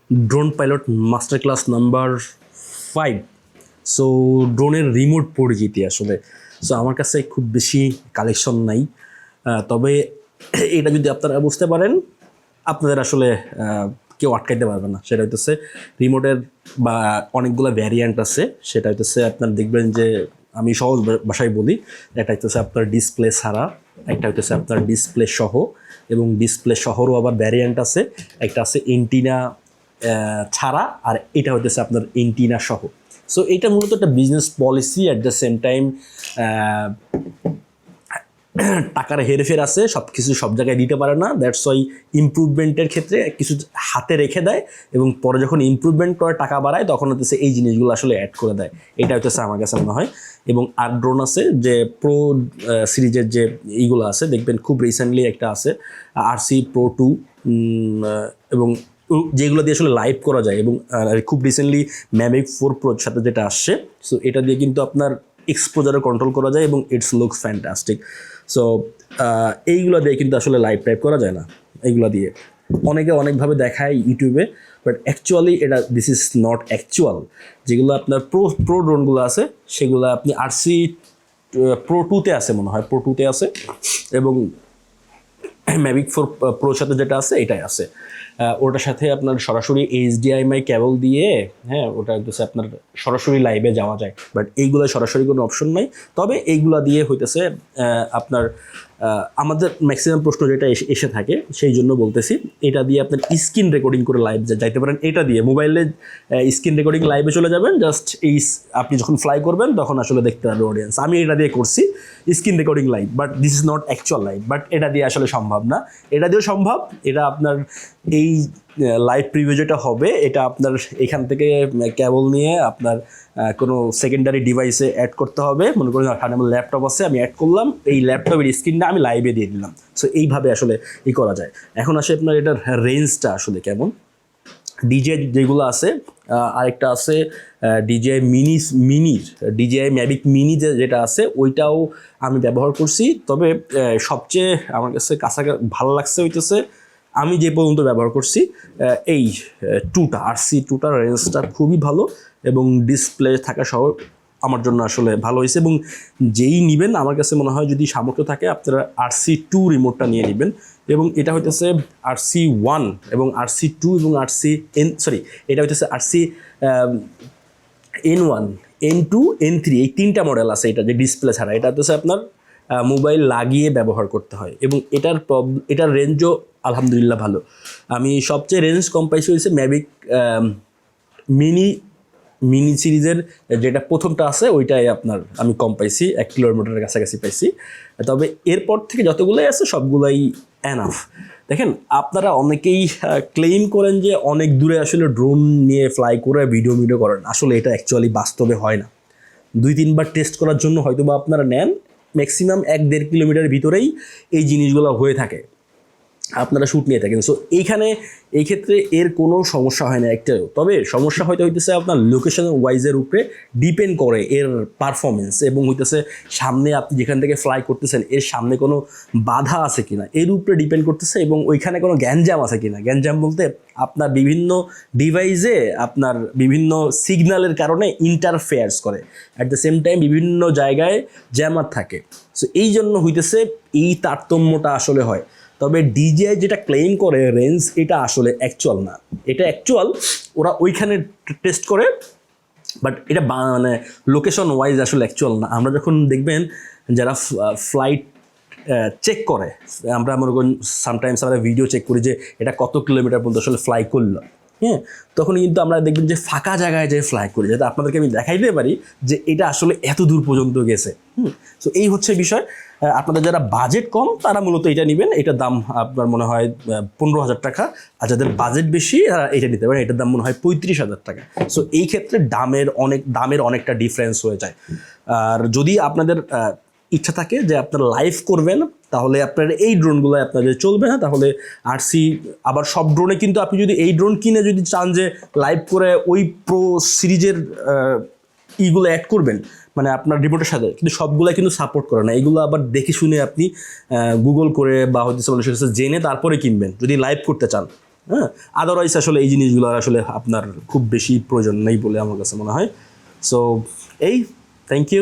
Drone pilot master class number 5। So ড্রোনের remote পরিচিতি আসলে সো আমার কাছে খুব বেশি কালেকশন নাই, তবে এটা যদি আপনারা বুঝতে পারেন আপনাদের আসলে কেউ আটকাইতে পারবে না। সেটা হইতেছে রিমোটের বা অনেকগুলো ভ্যারিয়েন্ট আছে। সেটা হইতেছে আপনার দেখবেন যে আমি সহজ ভাষায় বলি, একটা হইতেছে আপনার ডিসপ্লে ছাড়া, একটা হইতেছে আপনার ডিসপ্লে সহ, এবং ডিসপ্লে শহরও আবার ভ্যারিয়েন্ট আছে। একটা আছে এন্টিনা ছাড়া, আর এটা হইতেছে আপনার এন্টিনা সহ। সো এটা মূলত একটা business policy, at the same time টাকার হেরফের আছে, সব কিছু সব জায়গায় দিতে পারে না। দ্যাটস ওয়াই ইমপ্রুভমেন্টের ক্ষেত্রে কিছু হাতে রেখে দেয়, এবং পরে যখন ইমপ্রুভমেন্ট করে টাকা বাড়ায় তখন হচ্ছে এই জিনিসগুলো আসলে অ্যাড করে দেয়। এটা হচ্ছে আমার কাছে মনে হয়। এবং আর ড্রোন আছে যে প্রো সিরিজের যে এইগুলো আছে, দেখবেন খুব রিসেন্টলি একটা আছে RC Pro 2, এবং যেগুলো দিয়ে আসলে লাইভ করা যায়, এবং খুব রিসেন্টলি Mavic 4 Proর সাথে যেটা আসছে। সো এটা দিয়ে কিন্তু আপনার এক্সপোজারও কন্ট্রোল করা যায় এবং ইটস লুকস ফ্যান্টাস্টিক। সো এইগুলো দিয়ে কিন্তু আসলে লাইভ টাইপ করা যায় না। এইগুলো দিয়ে অনেকে অনেকভাবে দেখায় ইউটিউবে, বাট অ্যাকচুয়ালি এটা দিস ইজ নট অ্যাকচুয়াল। যেগুলো আপনার প্রো ড্রোনগুলো আছে সেগুলো আপনি RC Pro 2-তে আছে, মনে হয় Pro 2-তে আছে, এবং Mavic 4 Proর সাথে যেটা আছে এটাই আছে। ওটার সাথে আপনার সরাসরি HDMI কেবল দিয়ে, হ্যাঁ, ওটা হচ্ছে আপনার সরাসরি লাইভে যাওয়া যায়, বাট এইগুলো সরাসরি কোনো অপশন নাই। তবে এইগুলা দিয়ে হইতেছে আপনার আমাদের ম্যাক্সিমাম প্রশ্ন যেটা এসে থাকে, সেই জন্য বলতেছি এটা দিয়ে আপনার স্ক্রিন রেকর্ডিং করে লাইভ যাইতে পারেন। এটা দিয়ে মোবাইলে স্ক্রিন রেকর্ডিং লাইভে চলে যাবেন, জাস্ট এই আপনি যখন ফ্লাই করবেন তখন আসলে দেখতে পারবে অডিয়েন্স। আমি এটা দিয়ে করছি screen recording live, but this is not actual live. But এটা দিয়ে আসলে সম্ভব না, এটা দিয়েও সম্ভব। এটা আপনার এই লাইভ প্রিভিউ যেটা হবে, এটা আপনার এখান থেকে কেবল নিয়ে আপনার কোনো সেকেন্ডারি ডিভাইসে অ্যাড করতে হবে। মনে করুন এখানে আমার ল্যাপটপ আছে, আমি অ্যাড করলাম, এই ল্যাপটপের স্ক্রিনটা আমি লাইভে দিয়ে দিলাম। সো এইভাবে আসলে করা যায়। এখন আসে আপনার এটার রেঞ্জটা আসলে কেমন। DJI যেগুলো আছে, আরেকটা আছে DJI DJI Mavic Mini যেটা আছে, ওইটাও আমি ব্যবহার করছি। তবে সবচেয়ে আমার কাছে কাছাকাছি ভালো লাগছে হইতেছে আমি যে পর্যন্ত ব্যবহার করছি এই 2টা RC 2টার রেঞ্জটা খুবই ভালো, এবং ডিসপ্লে থাকা সহ আমার জন্য আসলে ভালো হয়েছে। এবং যেই নেবেন আমার কাছে মনে হয় যদি সামর্থ্য থাকে আপনারা RC 2 রিমোটটা নিয়ে নেবেন। এবং এটা হইতেছে RC 1 এবং RC 2 এবং এটা হইতেছে RC N1, N2, N3, এই 3টা মডেল আছে। এটা যে ডিসপ্লে ছাড়া, এটা হচ্ছে আপনার মোবাইল লাগিয়ে ব্যবহার করতে হয়, এবং এটার রেঞ্জও আলহামদুলিল্লাহ ভালো। আমি সবচেয়ে রেঞ্জ কম পাইছি হয়েছে ম্যাভিক মিনি সিরিজের যেটা প্রথমটা আছে, ওইটাই আপনার আমি কম পাইছি, 1 কিলোমিটারের কাছাকাছি পাইছি। তবে এরপর থেকে যতগুলোই আছে সবগুলাই এনাফ। দেখেন, আপনারা অনেকেই ক্লেইম করেন যে অনেক দূরে আসলে ড্রোন নিয়ে ফ্লাই করে ভিডিও করেন। আসলে এটা অ্যাকচুয়ালি বাস্তবে হয় না। 2-3 বার টেস্ট করার জন্য হয়তো বা আপনারা নেন, ম্যাক্সিমাম 1-1.5 কিলোমিটার ভিতরেই এই জিনিসগুলো হয়ে থাকে, আপনারা শ্যুট নিয়ে থাকেন। সো এই ক্ষেত্রে এর কোনো সমস্যা হয় না একটাও। তবে সমস্যা হইতেছে আপনার লোকেশন ওয়াইজের উপরে ডিপেন্ড করে এর পারফরমেন্স, এবং হইতেছে সামনে আপনি যেখান থেকে ফ্লাই করতেছেন এর সামনে কোনো বাধা আছে কিনা এর উপরে ডিপেন্ড করতেছে, এবং ওইখানে কোনো গ্যাঞ্জাম আছে কিনা। গ্যাঞ্জাম বলতে আপনার বিভিন্ন ডিভাইসে আপনার বিভিন্ন সিগন্যালের কারণে ইন্টারফেয়ার্স করে, অ্যাট দ্য সেম টাইম বিভিন্ন জায়গায় জ্যামার থাকে। সো এই জন্য হইতেছে এই তারতম্যটা আসলে হয়। তবে DJI যেটা ক্লেম করে রেঞ্জ, এটা আসলে অ্যাকচুয়াল না। এটা অ্যাকচুয়াল ওরা ওইখানে টেস্ট করে, বাট এটা মানে লোকেশন ওয়াইজ আসলে অ্যাকচুয়াল না। আমরা যখন দেখবেন যারা ফ্লাইট চেক করে, আমরা মনে করি সামটাইমস আমরা ভিডিও চেক করি যে এটা কত কিলোমিটার পর্যন্ত আসলে ফ্লাই করলো, হ্যাঁ, তখন কিন্তু আমরা দেখবেন যে ফাঁকা জায়গায় যে ফ্লাই করি, যাতে আপনাদেরকে আমি দেখাইতে পারি যে এটা আসলে এত দূর পর্যন্ত গেছে। সো এই হচ্ছে বিষয়। আপনাদের যারা বাজেট কম তারা মূলত এটা নেবেন। এটার দাম আপনার মনে হয় 15,000 টাকা, আর যাদের বাজেট বেশি এটা নিতে পারেন, এটার দাম মনে হয় 35,000 টাকা। সো এই ক্ষেত্রে দামের অনেকটা ডিফারেন্স হয়ে যায়। আর যদি আপনাদের ইচ্ছা থাকে যে আপনারা লাইভ করবেন, তাহলে আপনার এই ড্রোনগুলো আপনাদের চলবে না। তাহলে RC, আবার সব ড্রোনে কিন্তু আপনি যদি এই ড্রোন কিনে যদি চান যে লাইভ করে ওই প্রো সিরিজের ইগুলো অ্যাড করবেন, মানে আপনার রিমোটের সাথে, কিন্তু সবগুলো কিন্তু সাপোর্ট করে না। এগুলো আবার দেখে শুনে আপনি গুগল করে বা হচ্ছে জেনে তারপরে কিনবেন যদি লাইভ করতে চান। হ্যাঁ, আদারওয়াইজ আসলে এই জিনিসগুলো আসলে আপনার খুব বেশি প্রয়োজন নেই বলে আমার কাছে মনে হয়। সো এই থ্যাংক ইউ।